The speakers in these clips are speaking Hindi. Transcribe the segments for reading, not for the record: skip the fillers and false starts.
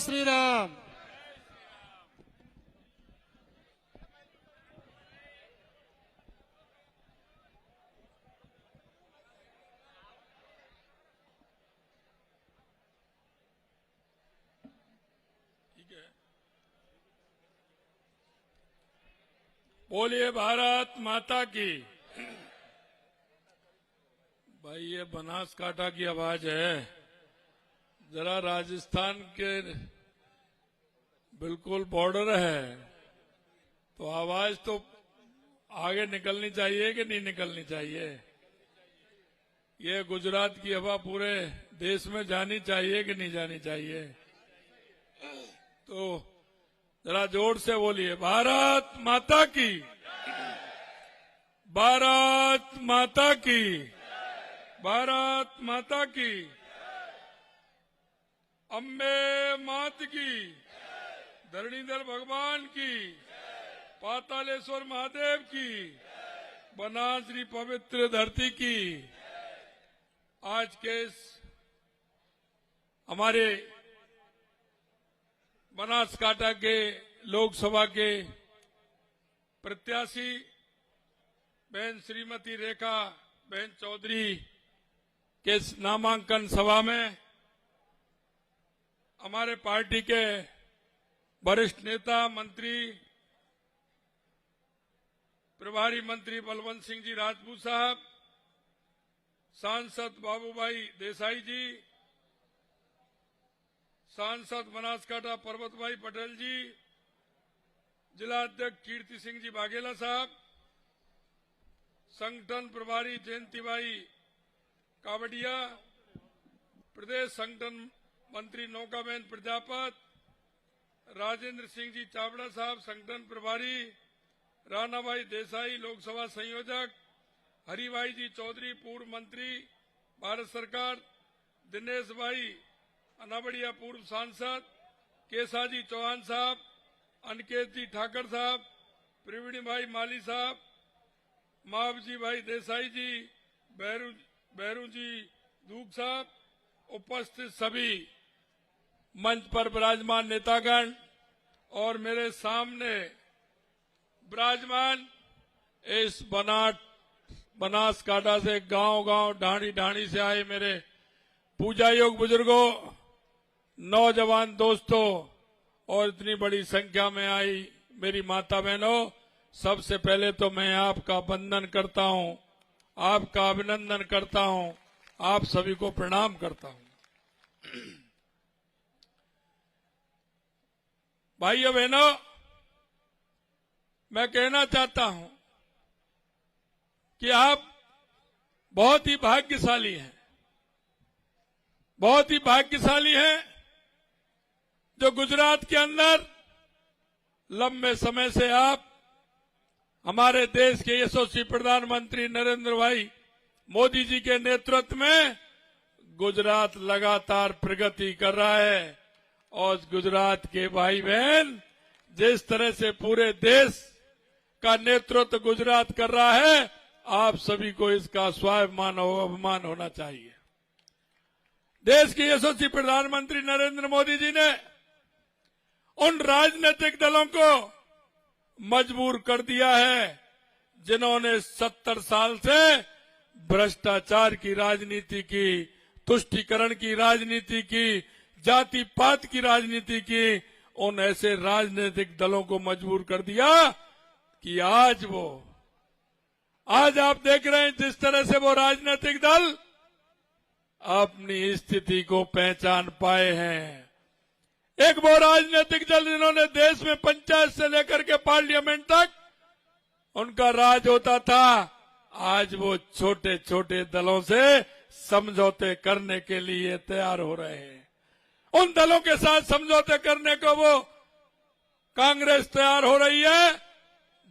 श्री राम। बोलिए भारत माता की। भाई ये बनासकांठा की आवाज है, जरा राजस्थान के बिल्कुल बॉर्डर है, तो आवाज तो आगे निकलनी चाहिए कि नहीं निकलनी चाहिए। ये गुजरात की हवा पूरे देश में जानी चाहिए कि नहीं जानी चाहिए। तो जरा जोर से बोलिए, भारत माता की, भारत माता की, भारत माता की, अम्बे मात की, धरणीधर भगवान की, पातालेश्वर महादेव की, बनासरी पवित्र धरती की। आज के हमारे बनासकांठा के लोकसभा के प्रत्याशी बहन श्रीमती रेखा बहन चौधरी के नामांकन सभा में हमारे पार्टी के वरिष्ठ नेता मंत्री प्रभारी मंत्री बलवंत सिंह जी राजपूत साहब, सांसद बाबूभाई देसाई जी, सांसद बनासकांठा परबत भाई पटेल जी, जिला अध्यक्ष कीर्ति सिंह जी बाघेला साहब, संगठन प्रभारी जयंती भाई कावड़िया, प्रदेश संगठन मंत्री नौकाबेन प्रजापत, राजेंद्र सिंह जी चावड़ा साहब संगठन प्रभारी, राणा भाई देसाई लोकसभा संयोजक, हरिभाई जी चौधरी पूर्व मंत्री भारत सरकार, दिनेश भाई अनाबड़िया पूर्व सांसद, केसाजी चौहान साहब, अनिकेत जी ठाकर साहब, प्रवीण भाई माली साहब, मावजी भाई देसाई जी, बहरू जी दूग साहब, उपस्थित सभी मंच पर विराजमान नेतागण और मेरे सामने विराजमान इस बनासकांठा से गांव-गांव ढाणी से आए मेरे पूजा योग बुजुर्गों, नौजवान दोस्तों और इतनी बड़ी संख्या में आई मेरी माता बहनों, सबसे पहले तो मैं आपका वंदन करता हूं, आपका अभिनंदन करता हूं, आप सभी को प्रणाम करता हूं। भाइयों बहनों, मैं कहना चाहता हूं कि आप बहुत ही भाग्यशाली हैं, बहुत ही भाग्यशाली हैं जो गुजरात के अंदर लंबे समय से आप हमारे देश के यशस्वी प्रधानमंत्री नरेंद्र भाई मोदी जी के नेतृत्व में गुजरात लगातार प्रगति कर रहा है और गुजरात के भाई बहन जिस तरह से पूरे देश का नेतृत्व गुजरात कर रहा है, आप सभी को इसका स्वाभिमान और अभिमान होना चाहिए। देश के यशस्वी प्रधानमंत्री नरेंद्र मोदी जी ने उन राजनीतिक दलों को मजबूर कर दिया है जिन्होंने 70 साल से भ्रष्टाचार की राजनीति की, तुष्टीकरण की राजनीति की, जाति पात की राजनीति की। उन ऐसे राजनीतिक दलों को मजबूर कर दिया कि आज आप देख रहे हैं जिस तरह से वो राजनीतिक दल अपनी स्थिति को पहचान पाए हैं। एक वो राजनीतिक दल जिन्होंने देश में पंचायत से लेकर के पार्लियामेंट तक उनका राज होता था, आज वो छोटे छोटे दलों से समझौते करने के लिए तैयार हो रहे हैं। उन दलों के साथ समझौते करने को वो कांग्रेस तैयार हो रही है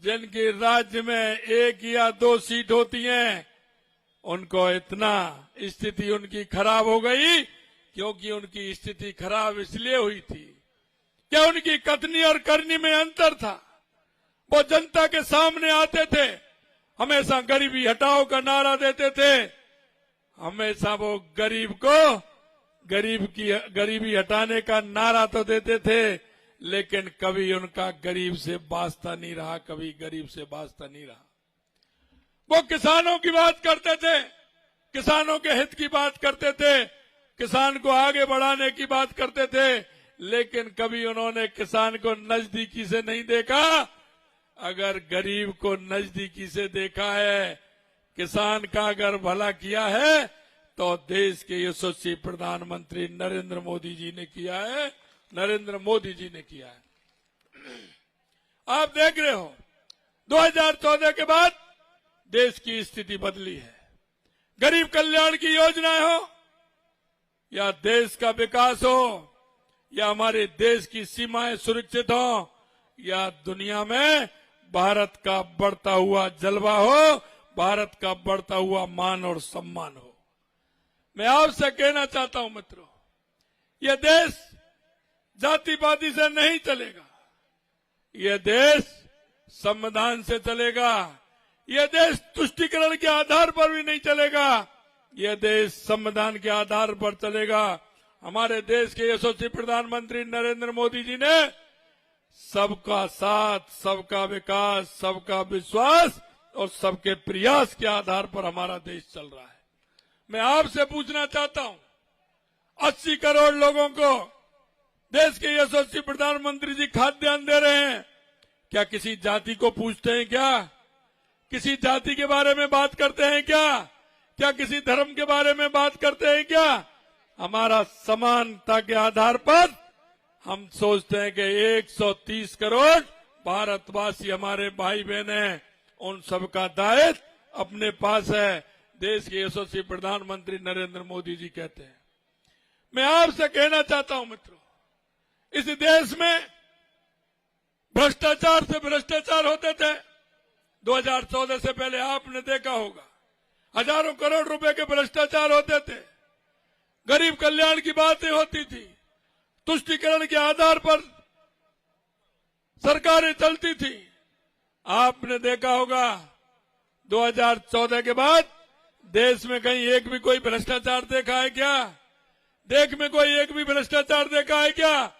जिनकी राज्य में 1 या 2 सीट होती हैं। उनको इतना स्थिति उनकी खराब हो गई क्योंकि उनकी स्थिति खराब इसलिए हुई थी कि उनकी कथनी और करनी में अंतर था। वो जनता के सामने आते थे, हमेशा गरीबी हटाओ का नारा देते थे, हमेशा वो गरीब को गरीबी हटाने का नारा तो देते थे, लेकिन कभी उनका गरीब से वास्ता नहीं रहा, कभी गरीब से वास्ता नहीं रहा। वो किसानों की बात करते थे, किसानों के हित की बात करते थे, किसान को आगे बढ़ाने की बात करते थे, लेकिन कभी उन्होंने किसान को नजदीकी से नहीं देखा। अगर गरीब को नजदीकी से देखा है, किसान का अगर भला किया है, तो देश के यशस्वी प्रधानमंत्री नरेंद्र मोदी जी ने किया है, नरेंद्र मोदी जी ने किया है। आप देख रहे हो 2014 के बाद देश की स्थिति बदली है। गरीब कल्याण की योजनाएं हो या देश का विकास हो या हमारे देश की सीमाएं सुरक्षित हो या दुनिया में भारत का बढ़ता हुआ जलवा हो, भारत का बढ़ता हुआ मान और सम्मान हो। मैं आपसे कहना चाहता हूं मित्रों, यह देश जातिवादी से नहीं चलेगा, यह देश संविधान से चलेगा, यह देश तुष्टीकरण के आधार पर भी नहीं चलेगा, यह देश संविधान के आधार पर चलेगा। हमारे देश के यशस्वी प्रधानमंत्री नरेंद्र मोदी जी ने सबका साथ, सबका विकास, सबका विश्वास और सबके प्रयास के आधार पर हमारा देश चल रहा है। मैं आपसे पूछना चाहता हूं, 80 करोड़ लोगों को देश के यशस्वी प्रधानमंत्री जी खाद्यान्न दे रहे हैं, क्या किसी जाति को पूछते हैं क्या? किसी जाति के बारे में बात करते हैं क्या? क्या किसी धर्म के बारे में बात करते हैं क्या? हमारा समानता के आधार पर हम सोचते हैं कि 130 करोड़ भारतवासी हमारे भाई बहन हैं, उन सबका दायित्व अपने पास है, देश के यशस्वी प्रधानमंत्री नरेंद्र मोदी जी कहते हैं। मैं आपसे कहना चाहता हूं मित्रों, इस देश में भ्रष्टाचार से भ्रष्टाचार होते थे। 2014 से पहले आपने देखा होगा, हजारों करोड़ रुपए के भ्रष्टाचार होते थे, गरीब कल्याण की बातें होती थी, तुष्टीकरण के आधार पर सरकारें चलती थी। आपने देखा होगा 2014 के बाद देश में कहीं एक भी कोई भ्रष्टाचार देखा है क्या? देश में कोई एक भी भ्रष्टाचार देखा है क्या?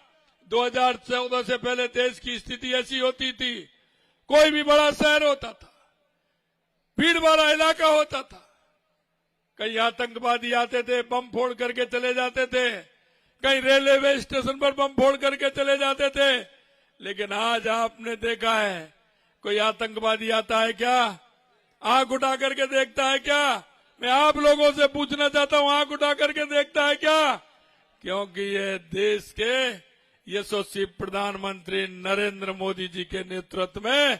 2014 से पहले देश की स्थिति ऐसी होती थी, कोई भी बड़ा शहर होता था, भीड़ वाला इलाका होता था, कहीं आतंकवादी आते थे, बम फोड़ करके चले जाते थे, कहीं रेलवे स्टेशन पर बम फोड़ करके चले जाते थे। लेकिन आज आपने देखा है, कोई आतंकवादी आता है क्या? आंख उठा करके देखता है क्या? मैं आप लोगों से पूछना चाहता हूं, आंख उठा करके देखता है क्या? क्योंकि ये देश के यशस्वी प्रधानमंत्री नरेंद्र मोदी जी के नेतृत्व में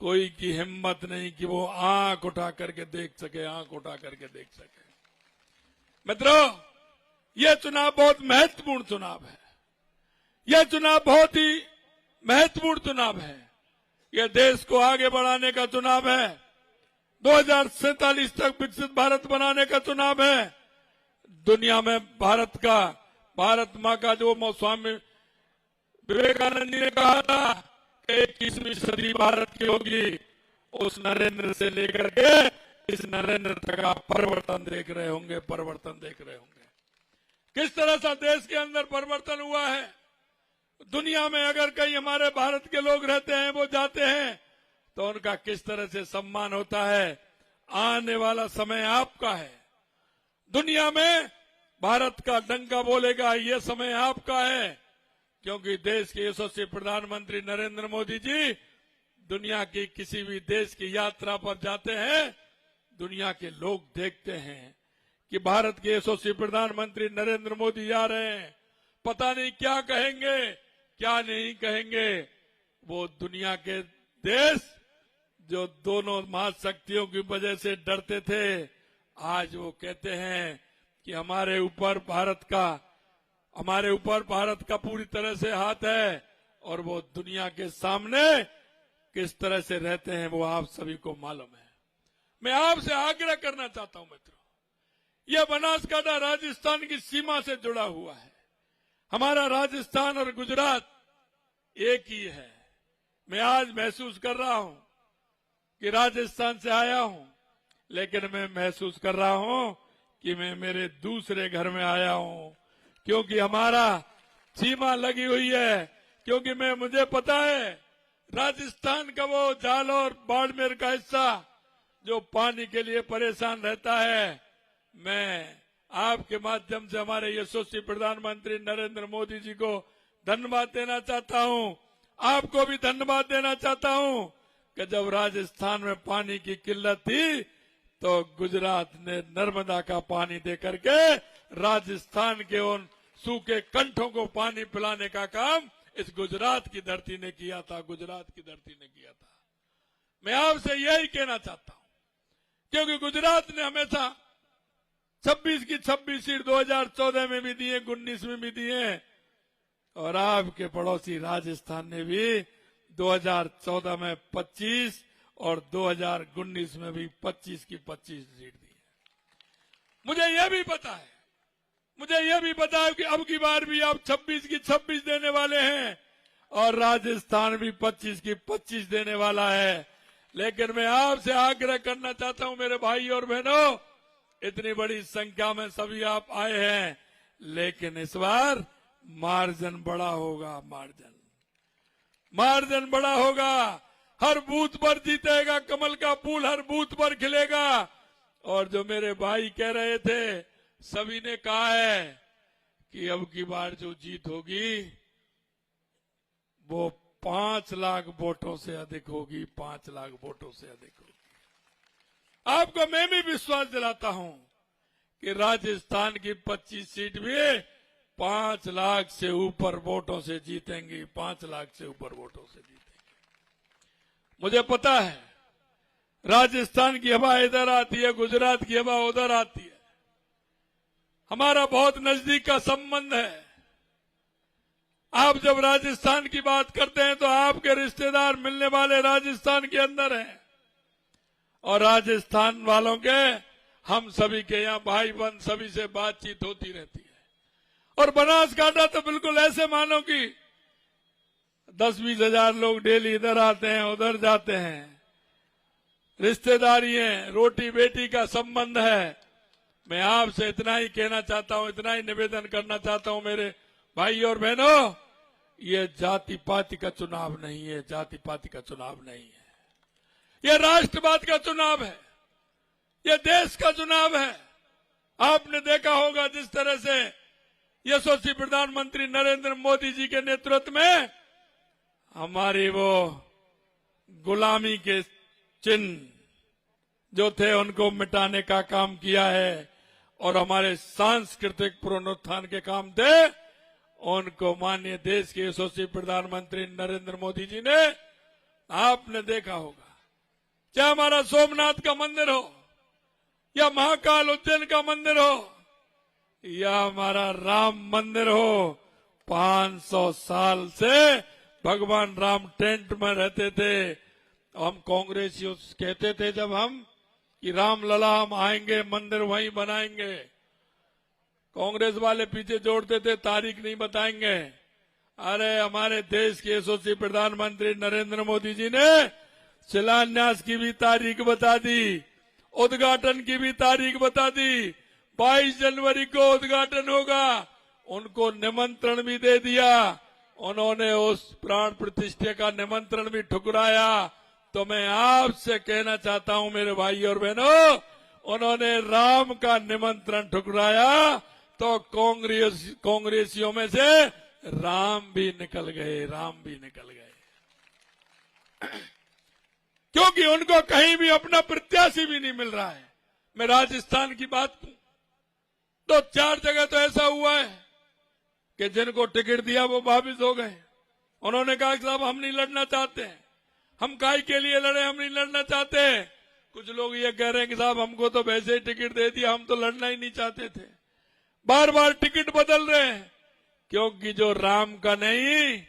कोई की हिम्मत नहीं कि वो आंख उठा करके देख सके, आंख उठा करके देख सके। मित्रों, यह चुनाव बहुत महत्वपूर्ण चुनाव है, यह चुनाव बहुत ही महत्वपूर्ण चुनाव है, यह देश को आगे बढ़ाने का चुनाव है, 2047 तक विकसित भारत बनाने का चुनाव है। दुनिया में भारत मां का जो स्वामी विवेकानंद जी ने कहा था कि 21वीं सदी भारत की होगी, उस नरेंद्र से लेकर के इस नरेंद्र तक आप परिवर्तन देख रहे होंगे, परिवर्तन देख रहे होंगे। किस तरह से देश के अंदर परिवर्तन हुआ है। दुनिया में अगर कहीं हमारे भारत के लोग रहते हैं, वो जाते हैं, तो उनका किस तरह से सम्मान होता है। आने वाला समय आपका है, दुनिया में भारत का डंका बोलेगा, ये समय आपका है, क्योंकि देश के यशस्वी प्रधानमंत्री नरेंद्र मोदी जी दुनिया की किसी भी देश की यात्रा पर जाते हैं, दुनिया के लोग देखते हैं कि भारत के यशस्वी प्रधानमंत्री नरेंद्र मोदी जा रहे हैं, पता नहीं क्या कहेंगे, क्या नहीं कहेंगे। वो दुनिया के देश जो दोनों महाशक्तियों की वजह से डरते थे, आज वो कहते हैं कि हमारे ऊपर भारत का पूरी तरह से हाथ है, और वो दुनिया के सामने किस तरह से रहते हैं वो आप सभी को मालूम है। मैं आपसे आग्रह करना चाहता हूं मित्रों, यह बनासकांठा राजस्थान की सीमा से जुड़ा हुआ है। हमारा राजस्थान और गुजरात एक ही है। मैं आज महसूस कर रहा हूं कि राजस्थान से आया हूं, लेकिन मैं महसूस कर रहा हूं कि मैं मेरे दूसरे घर में आया हूं, क्योंकि हमारा सीमा लगी हुई है। क्योंकि मुझे पता है राजस्थान का वो जालौर बाड़मेर का हिस्सा जो पानी के लिए परेशान रहता है, मैं आपके माध्यम से हमारे यशस्वी प्रधानमंत्री नरेंद्र मोदी जी को धन्यवाद देना चाहता हूं। आपको भी धन्यवाद देना चाहता हूं कि जब राजस्थान में पानी की किल्लत थी तो गुजरात ने नर्मदा का पानी दे करके राजस्थान के उन सूखे कंठों को पानी पिलाने का काम इस गुजरात की धरती ने किया था, गुजरात की धरती ने किया था। मैं आपसे यही कहना चाहता हूं, क्योंकि गुजरात ने हमेशा 26 की 26 सीट 2014 में भी दिए, 19 में भी दिए, और आपके पड़ोसी राजस्थान ने भी 2014 में 25 और 2019 में भी 25 की 25 सीट दी है। मुझे यह भी पता है कि अब की बार भी आप 26 की 26 देने वाले हैं और राजस्थान भी 25 की 25 देने वाला है। लेकिन मैं आपसे आग्रह करना चाहता हूं मेरे भाई और बहनों, इतनी बड़ी संख्या में सभी आप आए हैं, लेकिन इस बार मार्जिन बड़ा होगा, मार्जिन बड़ा होगा। हर बूथ पर जीतेगा, कमल का फूल हर बूथ पर खिलेगा। और जो मेरे भाई कह रहे थे, सभी ने कहा है कि अब की बार जो जीत होगी वो 5 लाख वोटों से अधिक होगी, 5 लाख वोटों से अधिक होगी। आपको मैं भी विश्वास दिलाता हूं कि राजस्थान की 25 सीट भी 5 लाख से ऊपर वोटों से जीतेंगी, 5 लाख से ऊपर वोटों से जीतेंगी। मुझे पता है राजस्थान की हवा इधर आती है, गुजरात की हवा उधर आती है। हमारा बहुत नजदीक का संबंध है। आप जब राजस्थान की बात करते हैं तो आपके रिश्तेदार मिलने वाले राजस्थान के अंदर हैं, और राजस्थान वालों के हम सभी के यहाँ भाई बहन सभी से बातचीत होती रहती है। और बनासकांठा तो बिल्कुल ऐसे मानो कि 10-20 हजार लोग डेली इधर आते हैं, उधर जाते हैं। रिश्तेदारी है, रोटी बेटी का संबंध है। मैं आपसे इतना ही कहना चाहता हूं, इतना ही निवेदन करना चाहता हूं मेरे भाई और बहनों, ये जाति पाति का चुनाव नहीं है, जाति पाति का चुनाव नहीं है। ये राष्ट्रवाद का चुनाव है, ये देश का चुनाव है। आपने देखा होगा जिस तरह से यशस्वी प्रधानमंत्री नरेंद्र मोदी जी के नेतृत्व में हमारी वो गुलामी के चिन्ह जो थे उनको मिटाने का काम किया है, और हमारे सांस्कृतिक पुनरुत्थान के काम थे उनको माननीय देश के यशस्वी प्रधानमंत्री नरेंद्र मोदी जी ने, आपने देखा होगा, चाहे हमारा सोमनाथ का मंदिर हो या महाकाल उज्जैन का मंदिर हो या हमारा राम मंदिर हो, 500 साल से भगवान राम टेंट में रहते थे। हम कांग्रेसियों कहते थे जब हम कि राम लला हम आएंगे, मंदिर वहीं बनाएंगे। कांग्रेस वाले पीछे जोड़ते थे, तारीख नहीं बताएंगे। अरे हमारे देश के यशस्वी प्रधानमंत्री नरेंद्र मोदी जी ने शिलान्यास की भी तारीख बता दी, उद्घाटन की भी तारीख बता दी। 22 जनवरी को उद्घाटन होगा, उनको निमंत्रण भी दे दिया। उन्होंने उस प्राण प्रतिष्ठा का निमंत्रण भी ठुकराया। तो मैं आपसे कहना चाहता हूं मेरे भाई और बहनों, उन्होंने राम का निमंत्रण ठुकराया तो कांग्रेसियों में से राम भी निकल गए, राम भी निकल गए। क्योंकि उनको कहीं भी अपना प्रत्याशी भी नहीं मिल रहा है। मैं राजस्थान की बात करूं तो 4 जगह तो ऐसा हुआ है कि जिनको टिकट दिया वो वापिस हो गए। उन्होंने कहा कि साहब हम नहीं लड़ना चाहते हैं, हम काहे के लिए लड़े, हम नहीं लड़ना चाहते। कुछ लोग ये कह रहे हैं कि साहब हमको तो वैसे ही टिकट दे दिया, हम तो लड़ना ही नहीं चाहते थे। बार बार टिकट बदल रहे हैं, क्योंकि जो राम का नहीं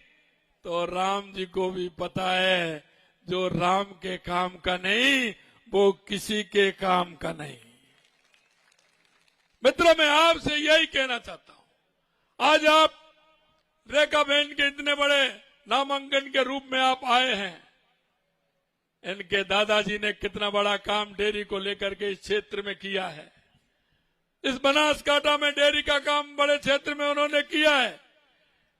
तो राम जी को भी पता है जो राम के काम का नहीं वो किसी के काम का नहीं। मित्रों, मैं आपसे यही कहना चाहता हूं, आज आप रेखा बहन के इतने बड़े नामांकन के रूप में आप आए हैं। इनके दादाजी ने कितना बड़ा काम डेयरी को लेकर के इस क्षेत्र में किया है। इस बनासकांठा में डेयरी का काम बड़े क्षेत्र में उन्होंने किया है।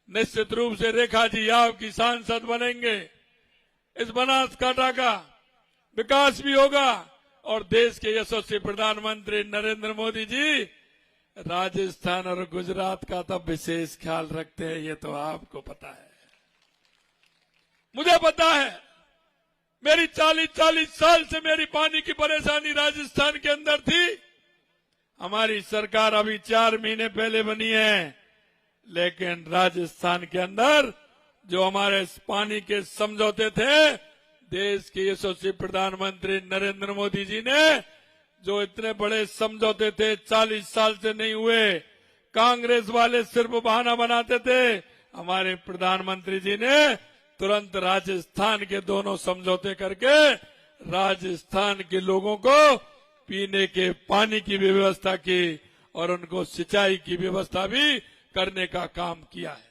निश्चित रूप से रेखा जी आपकी सांसद बनेंगे, इस बनासकांठा का विकास भी होगा और देश के यशस्वी प्रधानमंत्री नरेंद्र मोदी जी राजस्थान और गुजरात का तो विशेष ख्याल रखते हैं, ये तो आपको पता है। मुझे पता है, मेरी 40 साल से मेरी पानी की परेशानी राजस्थान के अंदर थी। हमारी सरकार अभी 4 महीने पहले बनी है, लेकिन राजस्थान के अंदर जो हमारे पानी के समझौते थे, देश के यशस्वी प्रधानमंत्री नरेंद्र मोदी जी ने जो इतने बड़े समझौते थे 40 साल से नहीं हुए। कांग्रेस वाले सिर्फ बहाना बनाते थे, हमारे प्रधानमंत्री जी ने तुरंत राजस्थान के दोनों समझौते करके राजस्थान के लोगों को पीने के पानी की व्यवस्था की और उनको सिंचाई की व्यवस्था भी करने का काम किया है।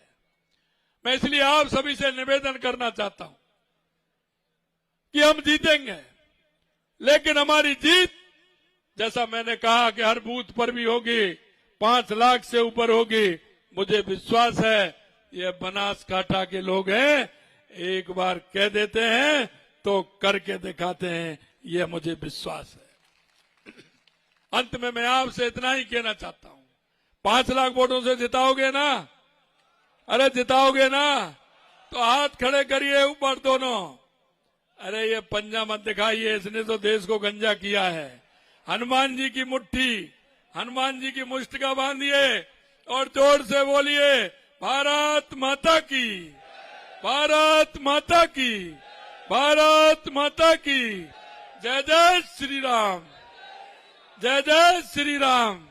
मैं इसलिए आप सभी से निवेदन करना चाहता हूं कि हम जीतेंगे, लेकिन हमारी जीत जैसा मैंने कहा कि हर बूथ पर भी होगी, 5 लाख से ऊपर होगी। मुझे विश्वास है ये बनासकांठा के लोग हैं, एक बार कह देते हैं तो करके दिखाते हैं, ये मुझे विश्वास है। अंत में मैं आपसे इतना ही कहना चाहता हूं, 5 लाख वोटों से जिताओगे ना? अरे जिताओगे ना? तो हाथ खड़े करिए ऊपर दोनों। अरे ये पंजा मत दिखाइए, इसने तो देश को गंजा किया है। हनुमान जी की मुट्ठी, हनुमान जी की मुष्टिका बांधिए और जोर से बोलिए, भारत माता की, भारत माता की, भारत माता की। जय जय श्री राम, जय जय श्री राम।